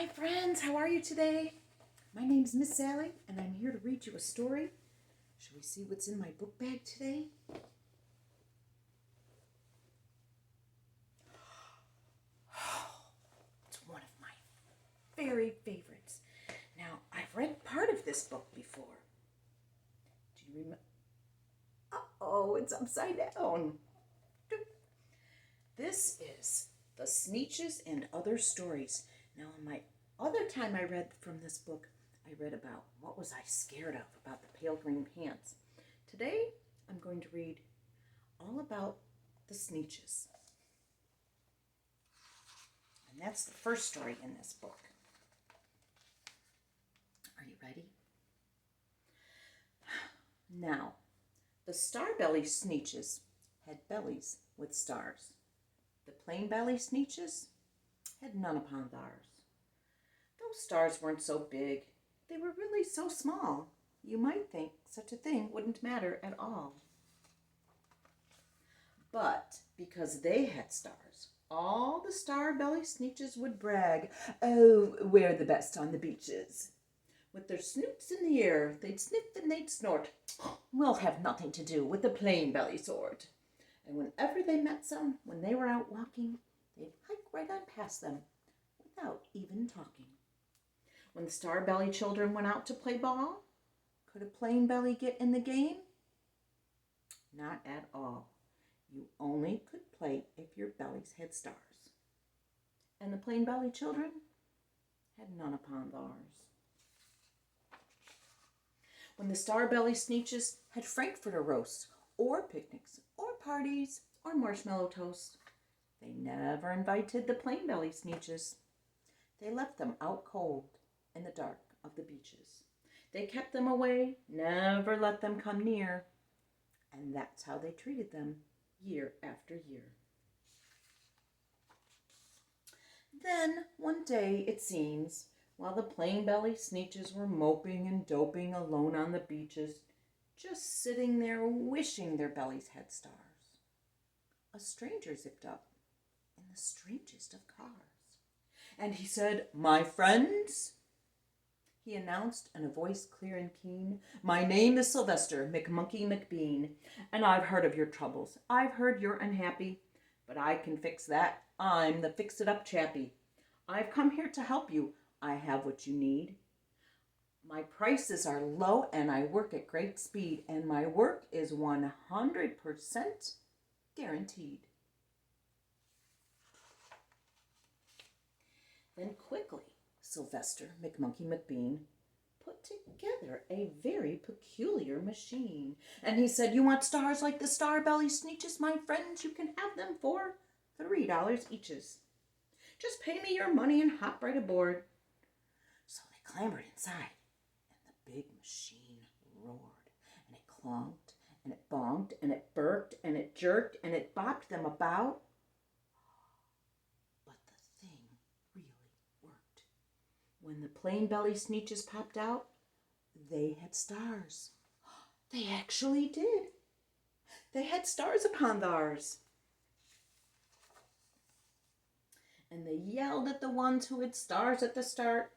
Hi friends, how are you today? My name's Miss Sally and I'm here to read you a story. Shall we see what's in my book bag today? It's one of my very favorites. Now, I've read part of this book before. Do you remember? Uh-oh, it's upside down. This is the Sneeches and Other Stories. Now, my other time I read from this book, I read about what was I scared of about the pale green pants. Today, I'm going to read all about the Sneeches. And that's the first story in this book. Are you ready? Now, the star-belly Sneeches had bellies with stars. The plain belly Sneeches had none upon theirs. Those stars weren't so big. They were really so small. You might think such a thing wouldn't matter at all. But because they had stars, all the star-belly Sneeches would brag, "Oh, we're the best on the beaches." With their snoots in the air, they'd sniff and they'd snort. "We'll have nothing to do with the plain belly sort." And whenever they met some, when they were out walking, they'd hike right on past them without even talking. When the star-belly children went out to play ball, could a plain belly get in the game? Not at all. You only could play if your bellies had stars. And the plain belly children had none upon theirs. When the star-belly Sneeches had Frankfurter roasts, or picnics, or parties, or marshmallow toast, they never invited the plain belly Sneeches. They left them out cold in the dark of the beaches. They kept them away, never let them come near, and that's how they treated them year after year. Then, one day, it seems, while the plain belly Sneeches were moping and doping alone on the beaches, just sitting there wishing their bellies had stars, a stranger zipped up in the strangest of cars. And he said, "My friends," he announced in a voice clear and keen, "my name is Sylvester McMonkey McBean, and I've heard of your troubles. I've heard you're unhappy, but I can fix that. I'm the fix-it-up chappie. I've come here to help you. I have what you need. My prices are low, and I work at great speed, and my work is 100% guaranteed." Then quickly, Sylvester McMonkey McBean put together a very peculiar machine. And he said, "You want stars like the star-belly Sneeches, my friends? You can have them for $3 eaches. Just pay me your money and hop right aboard." So they clambered inside, and the big machine roared, and it clonked, and it bonked, and it burked, and it jerked, and it bopped them about. But the thing really worked. When the plain belly Sneeches popped out, they had stars. They actually did. They had stars upon theirs. And they yelled at the ones who had stars at the start.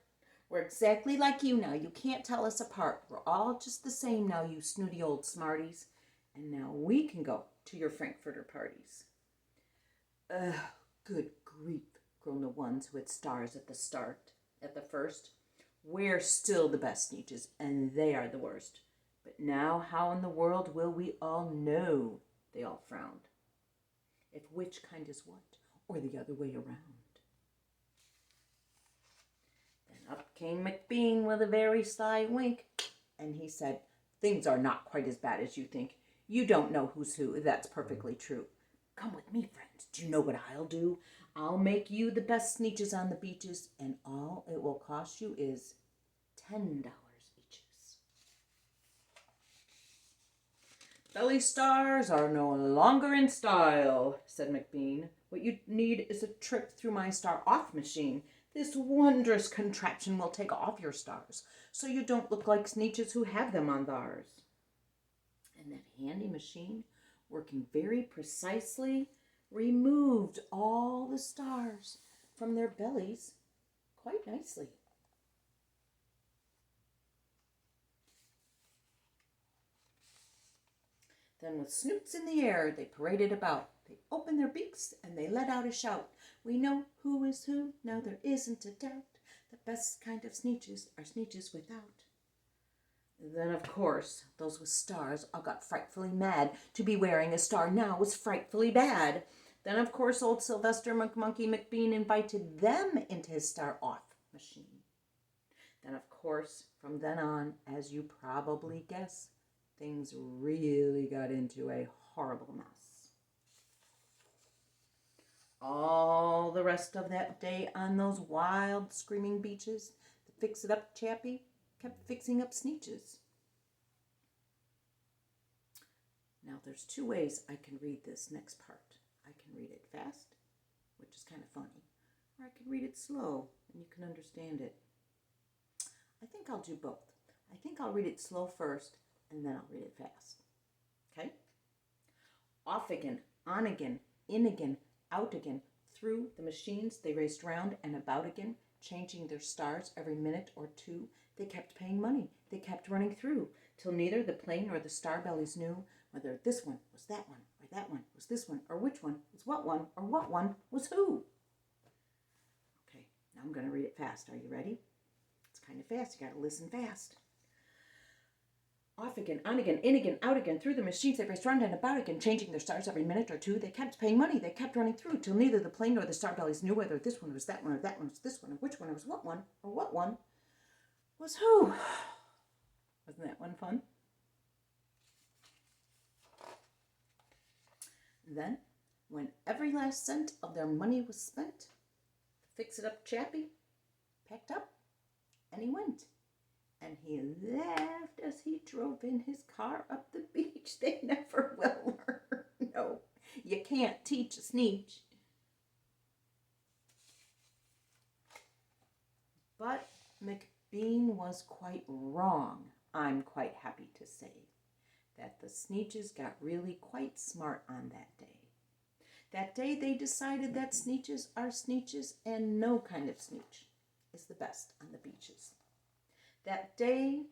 "We're exactly like you now. You can't tell us apart. We're all just the same now, you snooty old smarties. And now we can go to your Frankfurter parties." "Ugh, good grief," groaned the ones who had stars at the first. "We're still the best Sneeches, and they are the worst. But now how in the world will we all know?" They all frowned. "If which kind is what, or the other way around." Up came McBean with a very sly wink, and he said, "Things are not quite as bad as you think. You don't know who's who, that's perfectly true. Come with me, friends. Do you know what I'll do? I'll make you the best Sneeches on the beaches, and all it will cost you is $10 eaches." "Belly stars are no longer in style," said McBean. "What you need is a trip through my star-off machine. This wondrous contraption will take off your stars, so you don't look like Sneeches who have them on theirs." And that handy machine, working very precisely, removed all the stars from their bellies quite nicely. Then with snoots in the air, they paraded about. They opened their beaks and they let out a shout. We know who is who, now there isn't a doubt. The best kind of Sneeches are Sneeches without. Then, of course, those with stars all got frightfully mad. To be wearing a star now was frightfully bad. Then, of course, old Sylvester McMonkey McBean invited them into his star-off machine. Then, of course, from then on, as you probably guess, things really got into a horrible mess. All the rest of that day on those wild, screaming beaches, the fix-it-up chappie kept fixing up Sneeches. Now, there's two ways I can read this next part. I can read it fast, which is kind of funny, or I can read it slow, and you can understand it. I think I'll do both. I think I'll read it slow first, and then I'll read it fast. Okay? Off again, on again, in again, out again, through the machines they raced round and about again, changing their stars every minute or two. They kept paying money. They kept running through, till neither the plane nor the star bellies knew whether this one was that one, or that one was this one, or which one was what one, or what one was who. Okay, now I'm going to read it fast. Are you ready? It's kind of fast. You got to listen fast. Off again, on again, in again, out again, through the machines they raced round and about again, changing their stars every minute or two. They kept paying money. They kept running through, till neither the plane nor the star bellies knew whether this one was that one, or that one was this one, or which one was what one, or what one was who. Wasn't that one fun? Then, when every last cent of their money was spent, the fix-it-up chappie packed up and he went. And he laughed as he drove in his car up the beach. They never will learn. No, you can't teach a Sneech. But McBean was quite wrong, I'm quite happy to say, that the Sneeches got really quite smart on that day. That day they decided that Sneeches are Sneeches and no kind of Sneech is the best on the beaches. That day,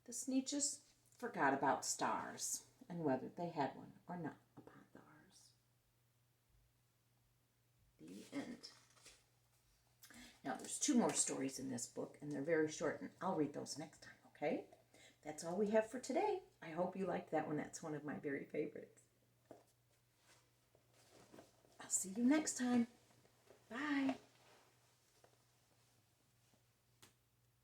the Sneeches forgot about stars and whether they had one or not upon theirs. The end. Now, there's two more stories in this book, and they're very short, and I'll read those next time, okay? That's all we have for today. I hope you liked that one. That's one of my very favorites. I'll see you next time.